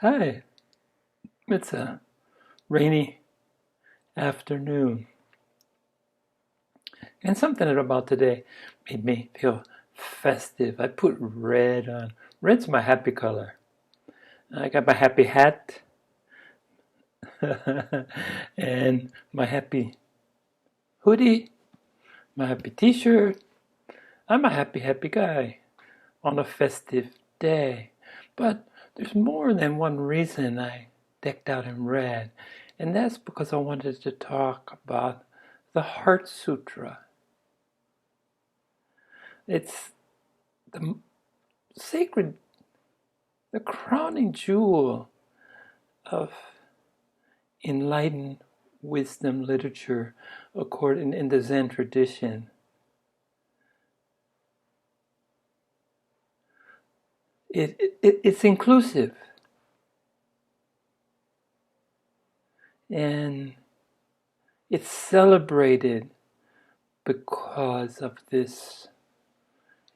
Hi, it's a rainy afternoon, and something about today made me feel festive. I put red on. Red's my happy color. I got my happy hat and my happy hoodie, my happy t-shirt. I'm a happy guy on a festive day. But there's more than one reason I decked out in red, and that's because I wanted to talk about the Heart Sutra. It's the sacred, the crowning jewel of enlightened wisdom literature according in the Zen tradition. It's inclusive, and it's celebrated because of this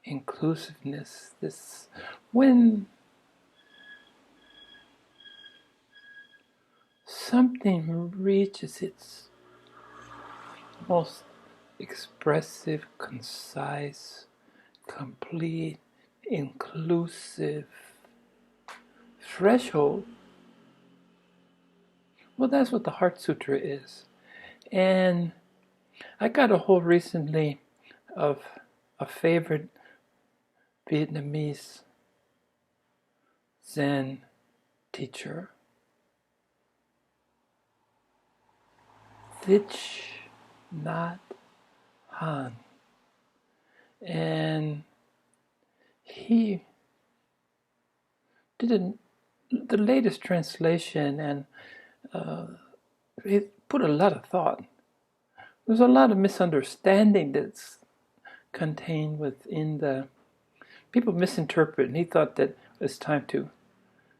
inclusiveness. This when something reaches its most expressive, concise, complete, inclusive threshold, well, that's what the Heart Sutra is. And I got a hold recently of a favorite Vietnamese Zen teacher, Thich Nhat Hanh. And he did the latest translation, and he put a lot of thought. There's a lot of misunderstanding that's contained within the. People misinterpret, and he thought that it's time to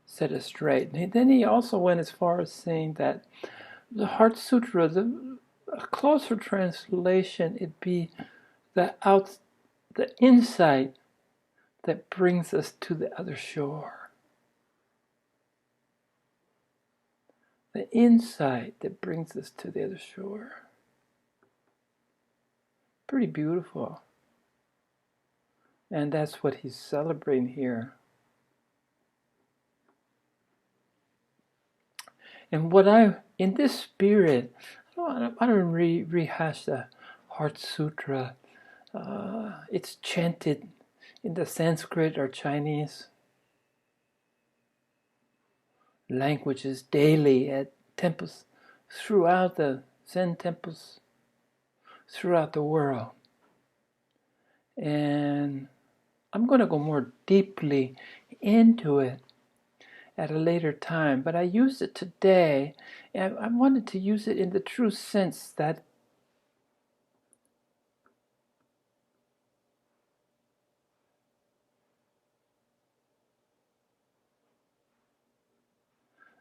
set it straight. And then he also went as far as saying that the Heart Sutra, a closer translation, it'd be the insight that brings us to the other shore. The insight that brings us to the other shore. Pretty beautiful. And that's what he's celebrating here. And in this spirit, I don't rehash the Heart Sutra. It's chanted in the Sanskrit or Chinese languages daily at temples throughout the Zen temples throughout the world. And I'm going to go more deeply into it at a later time, but I used it today, and I wanted to use it in the true sense that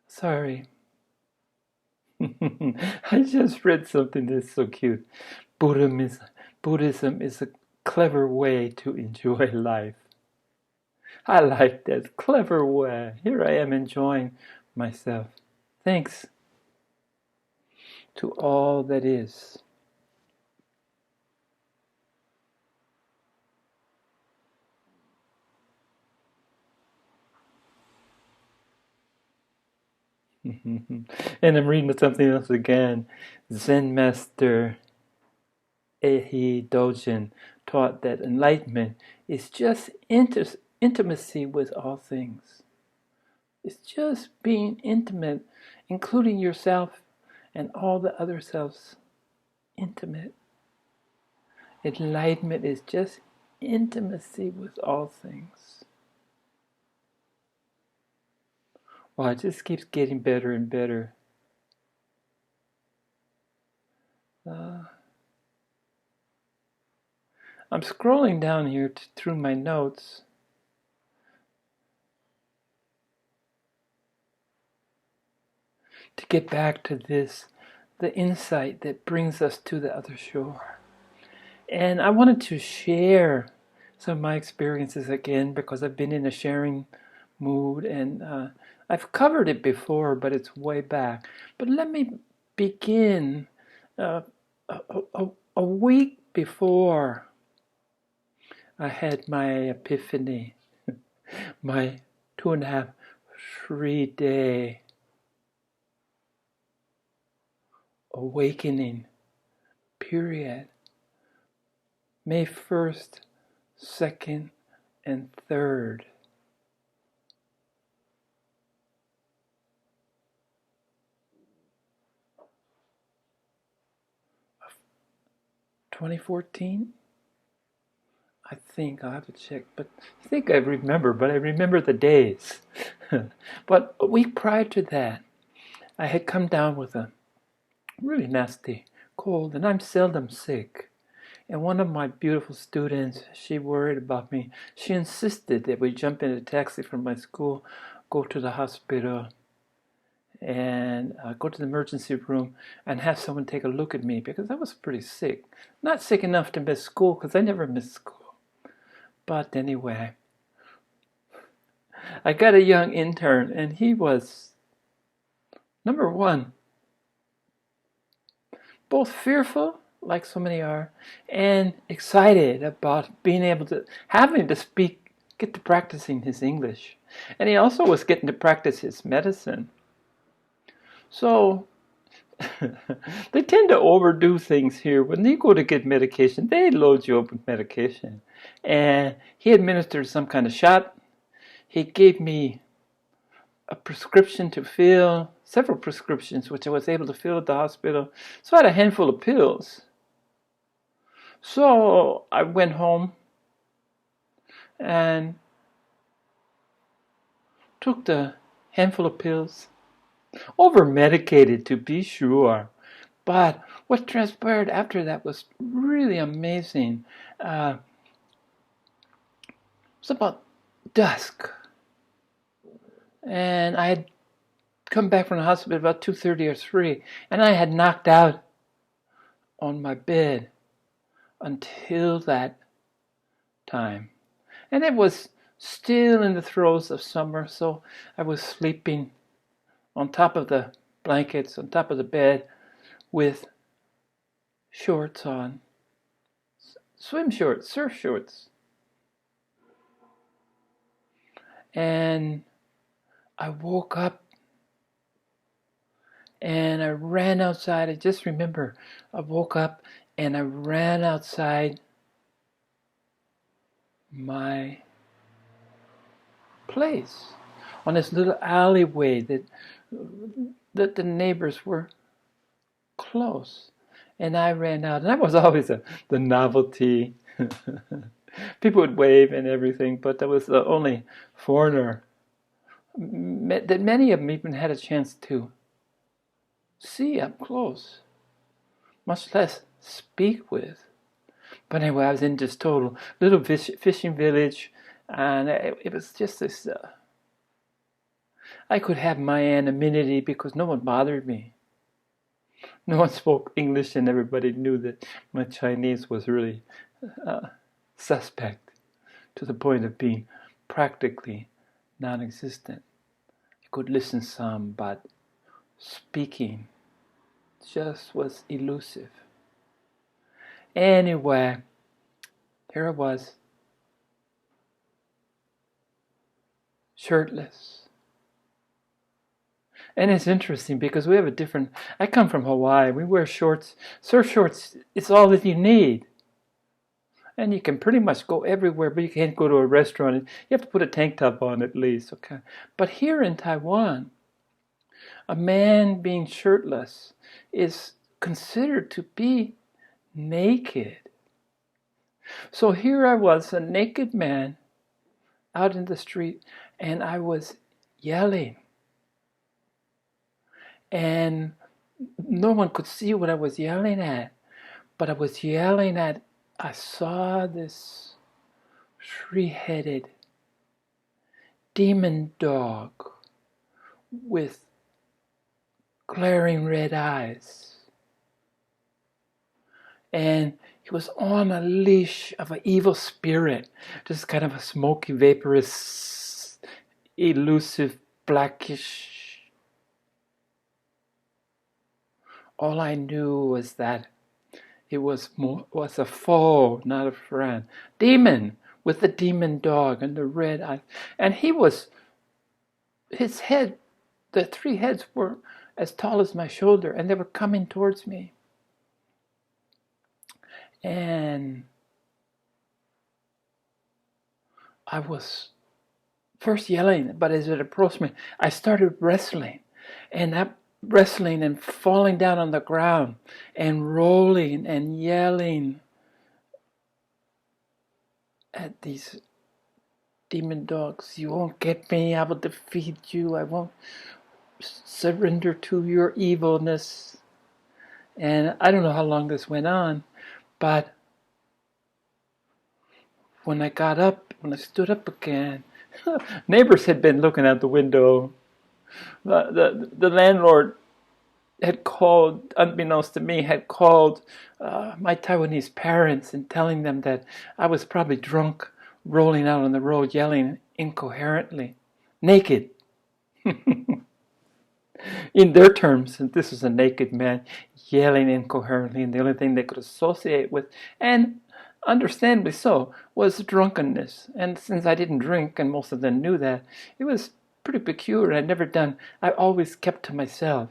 sorry. I just read something that's so cute. Buddhism is a clever way to enjoy life. I like that clever way. Here I am enjoying myself. Thanks to all that is. And I'm reading something else again. Zen master Ehi Dojin taught that enlightenment is just intimacy with all things. It's just being intimate, including yourself and all the other selves. Intimate. Enlightenment is just intimacy with all things. Wow, it just keeps getting better and better. I'm scrolling down here through my notes. To get back to this, the insight that brings us to the other shore. And I wanted to share some of my experiences again because I've been in a sharing mood, and I've covered it before, but it's way back. But let me begin uh, a week before I had my epiphany, my 2.5, 3 day awakening period. May 1st, 2nd, and 3rd. 2014? I think I'll have to check, but I think I remember, but I remember the days. But a week prior to that, I had come down with a really nasty cold, and I'm seldom sick. And one of my beautiful students, she worried about me. She insisted that we jump in a taxi from my school, go to the hospital, and go to the emergency room and have someone take a look at me because I was pretty sick. Not sick enough to miss school because I never missed school. But anyway, I got a young intern, and he was, number one, both fearful, like so many are, and excited about being able to, having to speak, get to practicing his English. And he also was getting to practice his medicine. So they tend to overdo things here. When you go to get medication, they load you up with medication. And he administered some kind of shot. He gave me a prescription to fill, several prescriptions, which I was able to fill at the hospital. So I had a handful of pills. So I went home and took the handful of pills. Over-medicated, to be sure. But what transpired after that was really amazing. It was about dusk. And I had come back from the hospital about 2:30 or 3, and I had knocked out on my bed until that time. And it was still in the throes of summer, so I was sleeping on top of the blankets, on top of the bed, with shorts on, swim shorts, surf shorts. And I woke up and I ran outside. I just remember I woke up and I ran outside my place on this little alleyway that the neighbors were close. And I ran out, and I was always the novelty. People would wave and everything, but I was the only foreigner that many of them even had a chance to see up close, much less speak with. But anyway, I was in this total little fishing village, and it was just this, I could have my anonymity because no one bothered me. No one spoke English, and everybody knew that my Chinese was really suspect, to the point of being practically non-existent. I could listen some, but speaking just was elusive. Anyway, here I was, shirtless. And it's interesting because we have a different, I come from Hawaii, we wear shorts, surf shorts, it's all that you need. And you can pretty much go everywhere, but you can't go to a restaurant. You have to put a tank top on at least. Okay. But here in Taiwan, a man being shirtless is considered to be naked. So here I was, a naked man out in the street, and I was yelling. And no one could see what I was yelling at, but I was yelling at, I saw this 3-headed demon dog with glaring red eyes. And he was on a leash of an evil spirit, just kind of a smoky, vaporous elusive, blackish. All I knew was that it was a foe, not a friend. Demon with the demon dog and the red eyes. And his head, the three heads were as tall as my shoulder, and they were coming towards me. And I was first yelling, but as it approached me, I started wrestling. And that wrestling and falling down on the ground and rolling and yelling at these demon dogs. You won't get me. I will defeat you. I won't surrender to your evilness. And I don't know how long this went on, but when I stood up again, neighbors had been looking out the window. The landlord had called, unbeknownst to me, my Taiwanese parents and telling them that I was probably drunk, rolling out on the road, yelling incoherently, naked. In their terms, and this was a naked man yelling incoherently, and the only thing they could associate with, and understandably so, was drunkenness. And since I didn't drink, and most of them knew that, it was pretty peculiar. I always kept to myself,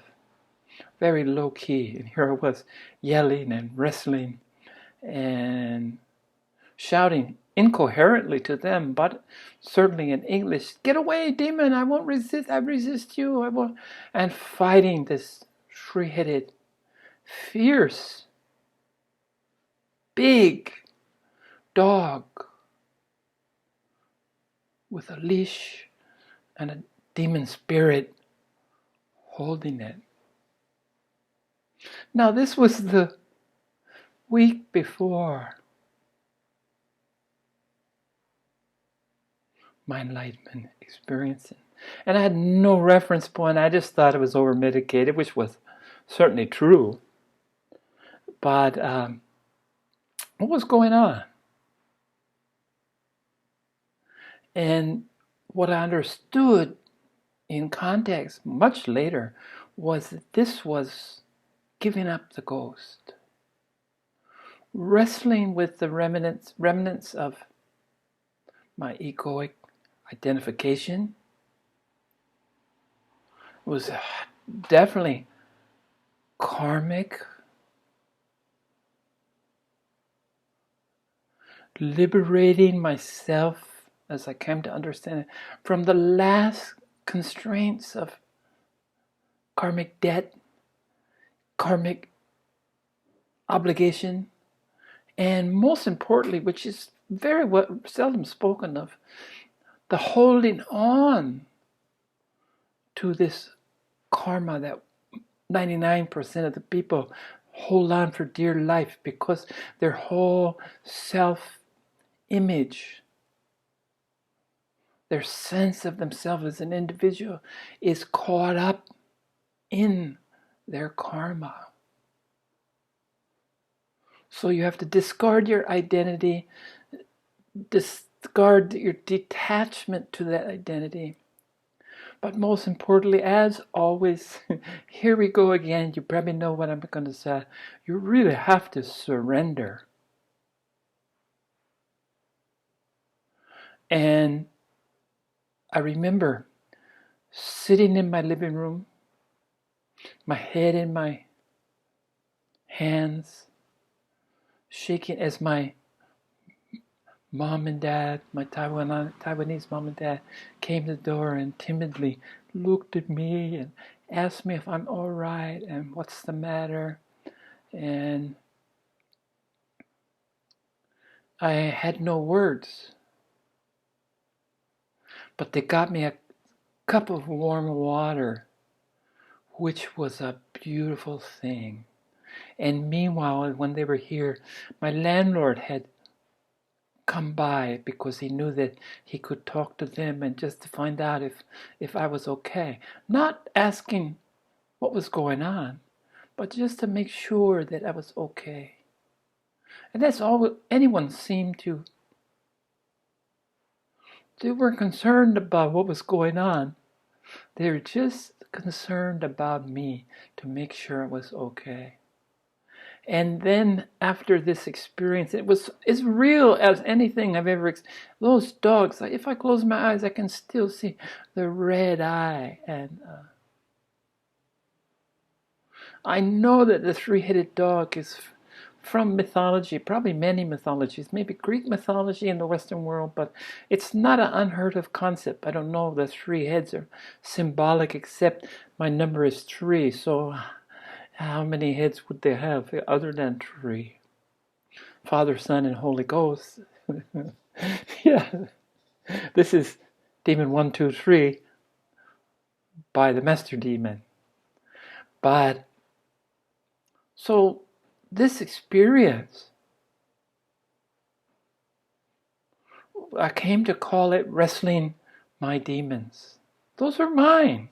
very low key. And here I was yelling and wrestling and shouting incoherently to them, but certainly in English, "Get away, demon, I won't resist, I resist you, I won't," and fighting this three-headed, fierce, big dog with a leash and a demon spirit holding it. Now this was the week before my enlightenment experiencing. And I had no reference point. I just thought it was over-medicated, which was certainly true. But what was going on? And what I understood in context much later was that this was giving up the ghost. Wrestling with the remnants of my egoic identification was definitely karmic, liberating myself as I came to understand it from the last constraints of karmic debt, karmic obligation, and most importantly, which is very seldom spoken of, the holding on to this karma that 99% of the people hold on for dear life because their whole self-image, their sense of themselves as an individual is caught up in their karma. So you have to discard your identity, discard your detachment to that identity. But most importantly, as always, here we go again. You probably know what I'm going to say. You really have to surrender. And I remember sitting in my living room, my head in my hands, shaking as my mom and dad, my Taiwanese mom and dad, came to the door and timidly looked at me and asked me if I'm all right and what's the matter. And I had no words. But they got me a cup of warm water, which was a beautiful thing. And meanwhile, when they were here, my landlord had come by because he knew that he could talk to them and just to find out if I was okay. Not asking what was going on, but just to make sure that I was okay. And that's all anyone seemed to They weren't concerned about what was going on. They were just concerned about me to make sure it was okay. And then after this experience, it was as real as anything I've ever experienced. Those dogs, if I close my eyes, I can still see the red eye. And I know that the three-headed dog is from mythology, probably many mythologies, maybe Greek mythology in the Western world, but it's not an unheard of concept. I don't know if the three heads are symbolic, except my number is 3, so how many heads would they have other than 3? Father, Son, and Holy Ghost. Yeah, this is Demon 1, 2, 3 by the Master Demon. But so this experience, I came to call it wrestling my demons. Those are mine.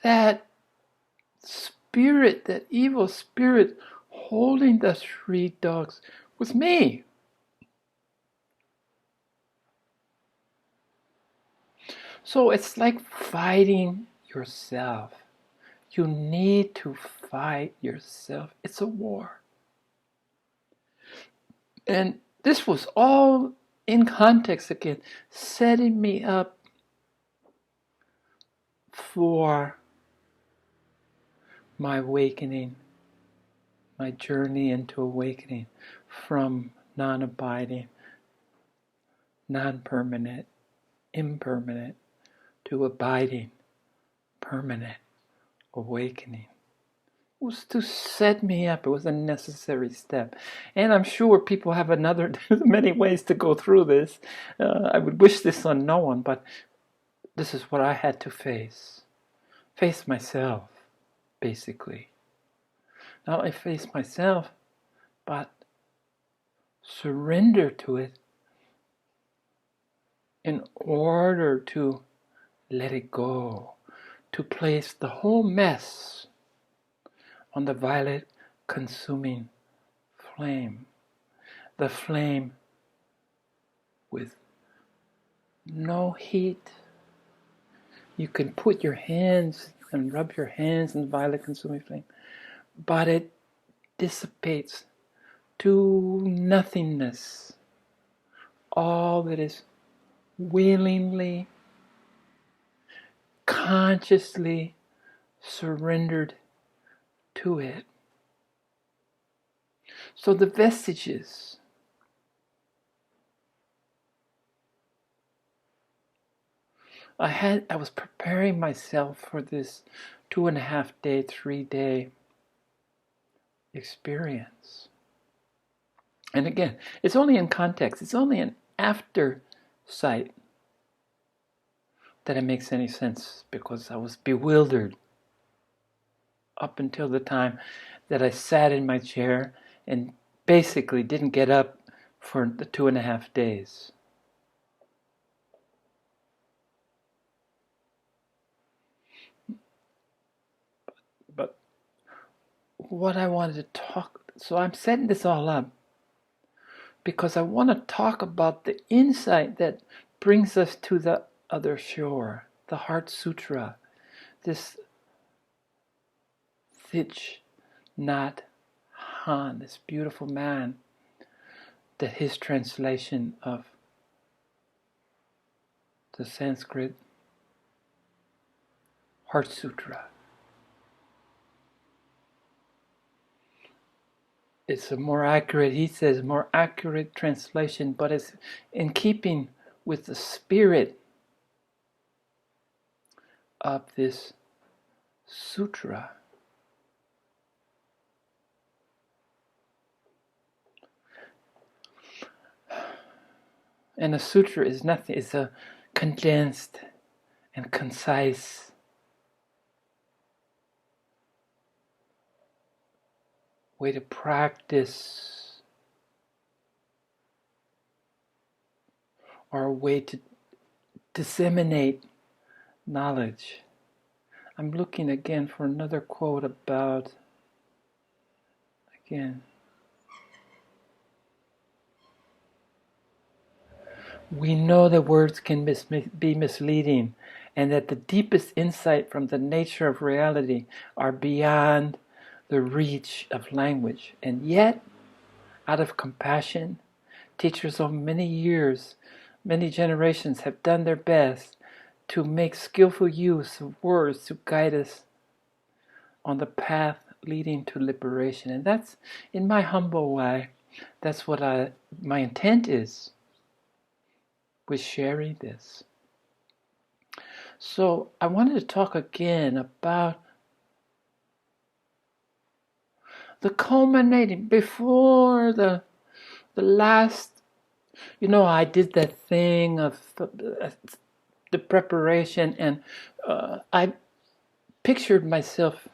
That spirit, that evil spirit holding the 3 dogs was me. So it's like fighting yourself. You need to fight yourself. It's a war. And this was all in context again, setting me up for my awakening, my journey into awakening from non-abiding, non-permanent, impermanent, to abiding, permanent, awakening. It was to set me up. It was a necessary step. And I'm sure people have many ways to go through this. I would wish this on no one, but this is what I had to face. Face myself, basically. Not only face myself, but surrender to it in order to let it go, to place the whole mess on the violet consuming flame, the flame with no heat. You can put your hands, you can rub your hands in the violet consuming flame, but it dissipates to nothingness. All that is willingly, consciously surrendered to it. So the vestiges, I was preparing myself for this 2.5 day, 3-day experience. And again, it's only in context, it's only an after sight that it makes any sense, because I was bewildered up until the time that I sat in my chair and basically didn't get up for the 2.5 days. But what I wanted to talk, so I'm setting this all up because I want to talk about the insight that brings us to the other shore, the Heart Sutra, this Thich Nhat Hanh, this beautiful man, that his translation of the Sanskrit Heart Sutra. It's a more accurate, he says, more accurate translation, but it's in keeping with the spirit of this sutra. And a sutra is nothing, it's a condensed and concise way to practice, or a way to disseminate knowledge. I'm looking again for another quote about, again, we know that words can be misleading, and that the deepest insight from the nature of reality are beyond the reach of language. And yet, out of compassion, teachers of many years, many generations have done their best to make skillful use of words to guide us on the path leading to liberation. And that's, in my humble way, that's what my intent is with sharing this. So I wanted to talk again about the culminating before the last. I did that thing of the preparation, and I pictured myself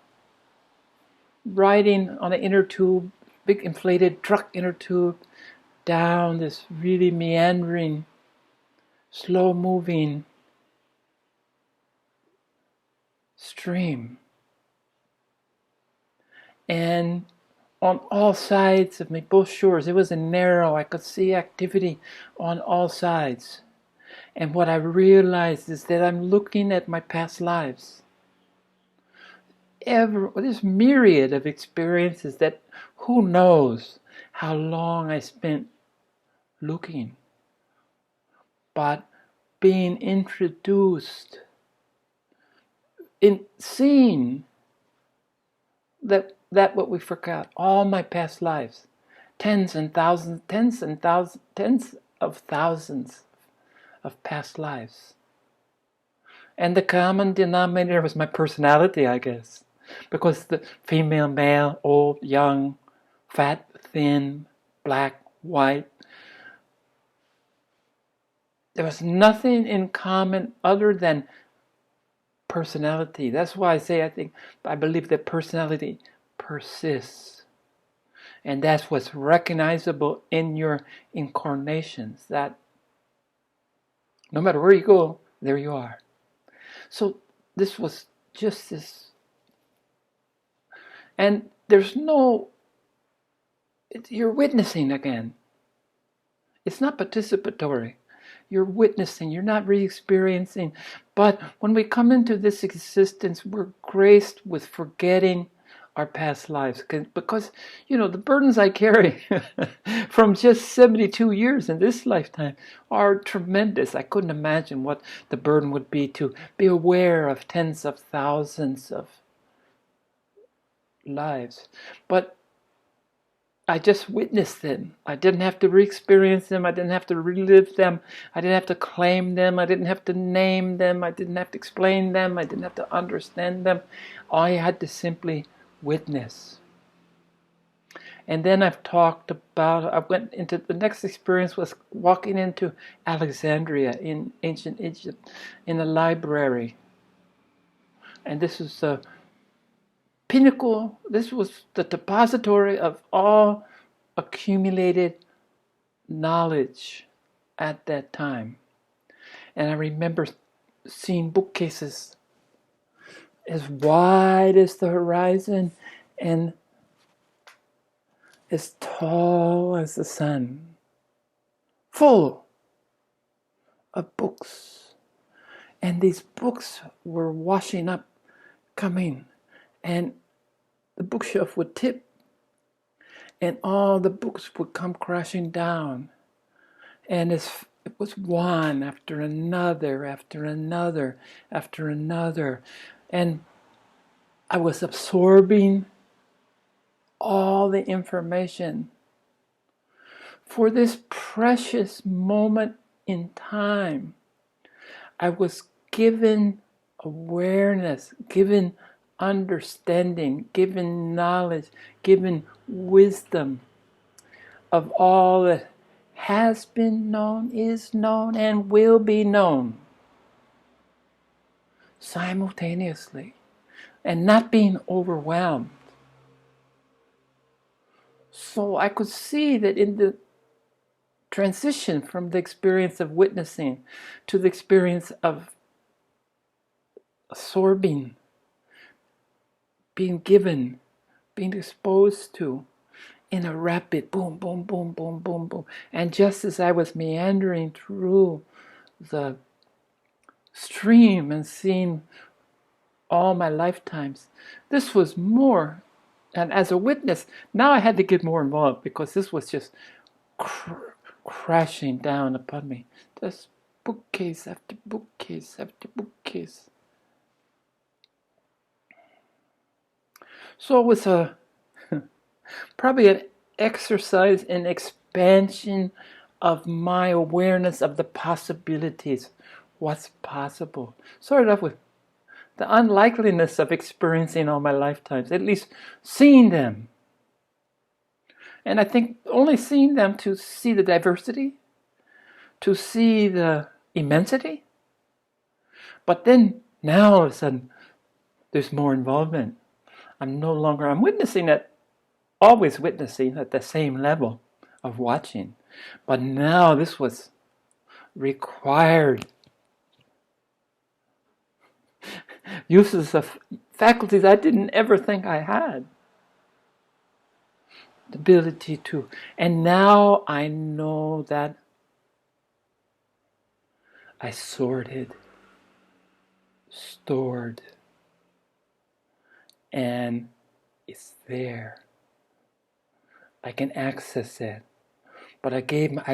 riding on an inner tube, big inflated truck inner tube, down this really meandering, slow-moving stream. And on all sides of me, both shores, it was narrow. I could see activity on all sides. And what I realized is that I'm looking at my past lives. This myriad of experiences that who knows how long I spent looking. But being introduced in seeing that what we forgot, all my past lives, tens of thousands of past lives. And the common denominator was my personality, I guess. Because the female, male, old, young, fat, thin, black, white, there was nothing in common other than personality. That's why I believe that personality persists. And that's what's recognizable in your incarnations, that no matter where you go, there you are. So this was just this. And you're witnessing again. It's not participatory. You're witnessing, you're not re-experiencing. But when we come into this existence, we're graced with forgetting our past lives. Because, the burdens I carry from just 72 years in this lifetime are tremendous. I couldn't imagine what the burden would be to be aware of tens of thousands of lives. But I just witnessed them. I didn't have to re-experience them. I didn't have to relive them. I didn't have to claim them. I didn't have to name them. I didn't have to explain them. I didn't have to understand them. I had to simply witness. And then I went into the next experience was walking into Alexandria in ancient Egypt in a library. And this was a pinnacle, this was the depository of all accumulated knowledge at that time. And I remember seeing bookcases as wide as the horizon and as tall as the sun, full of books. And these books were washing up, coming, and the bookshelf would tip, and all the books would come crashing down. And it was one after another, after another, after another. And I was absorbing all the information for this precious moment in time. I was given awareness, given understanding, given knowledge, given wisdom of all that has been known, is known, and will be known simultaneously, and not being overwhelmed. So I could see that in the transition from the experience of witnessing to the experience of absorbing, being given, being exposed to, in a rapid boom, boom, boom, boom, boom, boom. And just as I was meandering through the stream and seeing all my lifetimes, this was more. And as a witness, now I had to get more involved because this was just crashing down upon me. Just bookcase after bookcase after bookcase. So it was probably an exercise in expansion of my awareness of the possibilities. What's possible? Started off with the unlikeliness of experiencing all my lifetimes, at least seeing them. And I think only seeing them to see the diversity, to see the immensity. But then, now all of a sudden, there's more involvement. I'm witnessing it, always witnessing at the same level of watching. But now this was required uses of faculties I didn't ever think I had. The ability to. And now I know that I sorted, stored, and it's there. I can access it. But I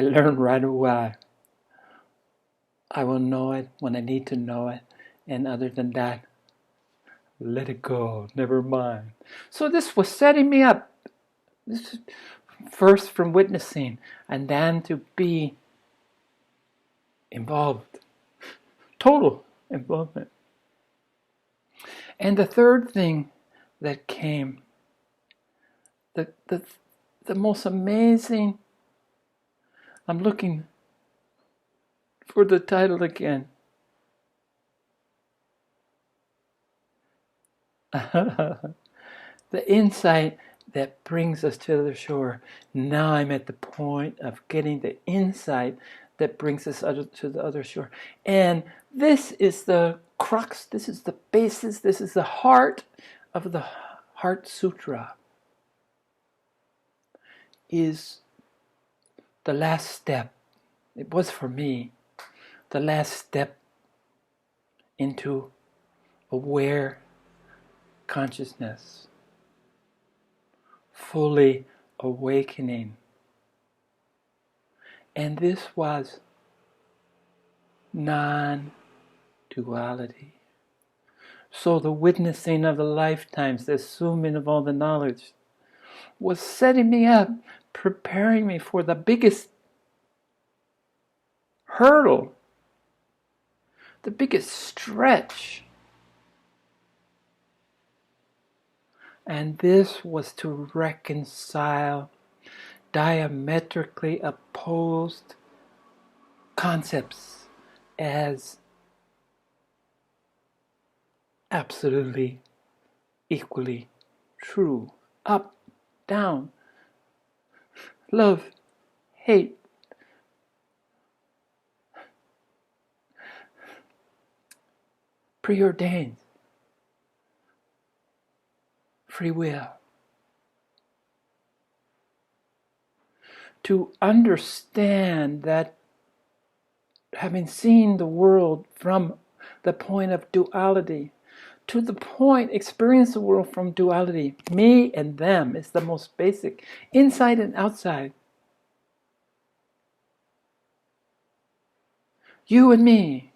learned right away. I will know it when I need to know it. And other than that, let it go. Never mind. So this was setting me up. This is first from witnessing and then to be involved. Total involvement. And the third thing that came, the most amazing, I'm looking for the title again. The insight that brings us to the shore. Now I'm at the point of getting the insight that brings us to the other shore. And this is the crux, this is the basis, this is the heart of the Heart Sutra. Is the last step. It was for me the last step into aware consciousness, fully awakening. And this was non-duality. So the witnessing of the lifetimes, the assuming of all the knowledge, was setting me up, preparing me for the biggest hurdle, the biggest stretch. And this was to reconcile diametrically opposed concepts as absolutely equally true. Up, down, love, hate, preordained, free will. To understand that, having seen the world from the point of duality, to the point, experience the world from duality, me and them is the most basic, inside and outside. You and me.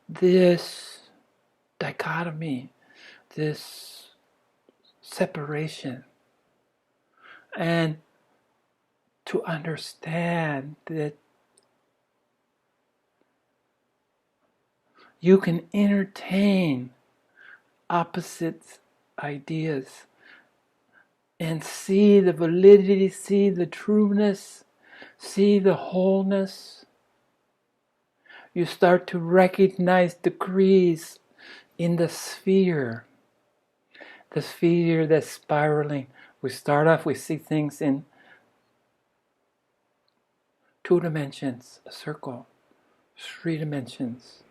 This dichotomy, this separation, and to understand that you can entertain opposite ideas and see the validity, see the trueness, see the wholeness. You start to recognize degrees in the sphere that's spiraling. We start off, we see things in 2 dimensions, a circle, 3 dimensions.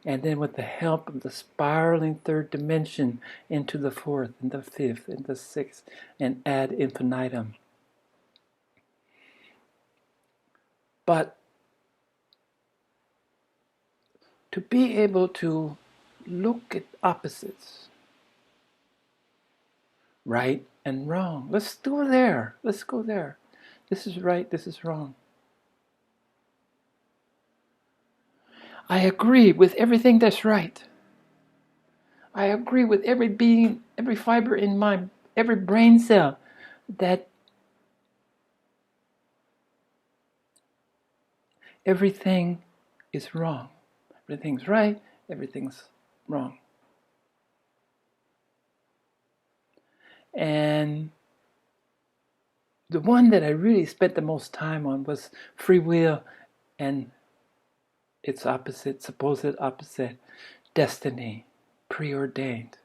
And then with the help of the spiraling third dimension into the fourth, and the fifth, and the sixth, and ad infinitum. But to be able to look at opposites, right and wrong. Let's go there. Let's go there. This is right, this is wrong. I agree with everything that's right. I agree with every being, every fiber in my, every brain cell that everything is wrong. Everything's right, everything's wrong. And the one that I really spent the most time on was free will and its opposite, supposed opposite, destiny, preordained.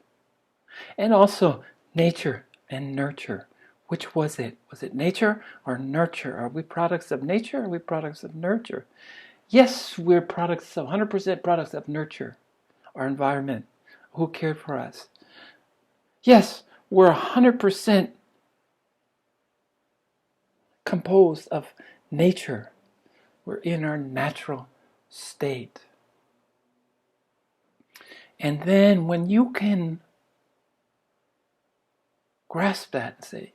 And also nature and nurture. Which was it? Was it nature or nurture? Are we products of nature or are we products of nurture? Yes, we're products of 100% products of nurture, our environment, who cared for us. Yes, we're 100% composed of nature. We're in our natural state. And then when you can grasp that and say,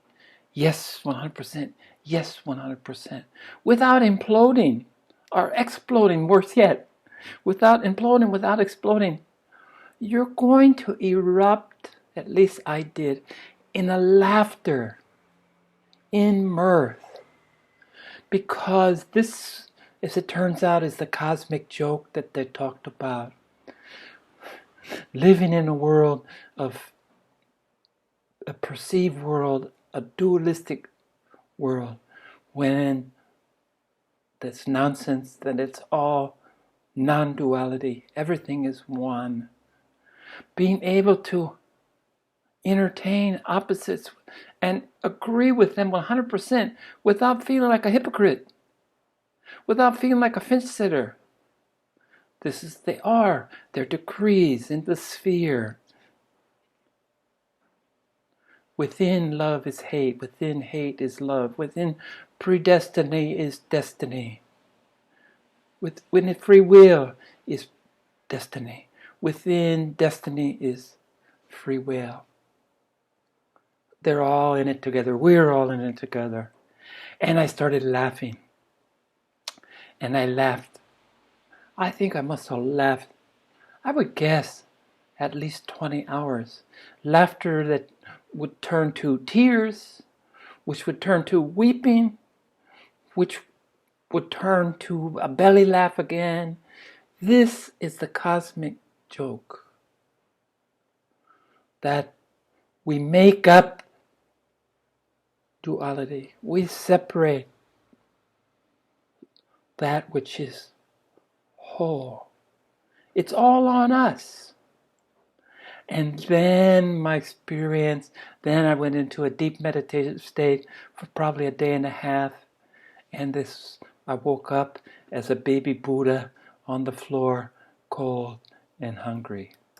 yes, 100%, yes, 100%, without imploding or exploding, worse yet, without imploding, without exploding, you're going to erupt, at least I did, in a laughter, in mirth. Because this, as it turns out, is the cosmic joke that they talked about. Living in a world of a perceived world, a dualistic world, when that's nonsense, that it's all non-duality. Everything is one. Being able to entertain opposites and agree with them 100% without feeling like a hypocrite, without feeling like a fence sitter. They're decrees in the sphere. Within love is hate, within hate is love, within predestiny is destiny. Within free will is destiny. Within destiny is free will. They're all in it together. We're all in it together. And I started laughing. And I laughed. I think I must have laughed, I would guess, at least 20 hours. Laughter that would turn to tears, which would turn to weeping, which would turn to a belly laugh again. This is the cosmic joke. That we make up duality. We separate that which is whole. It's all on us. And then my experience, then I went into a deep meditative state for probably a day and a half. And I woke up as a baby Buddha on the floor, cold and hungry.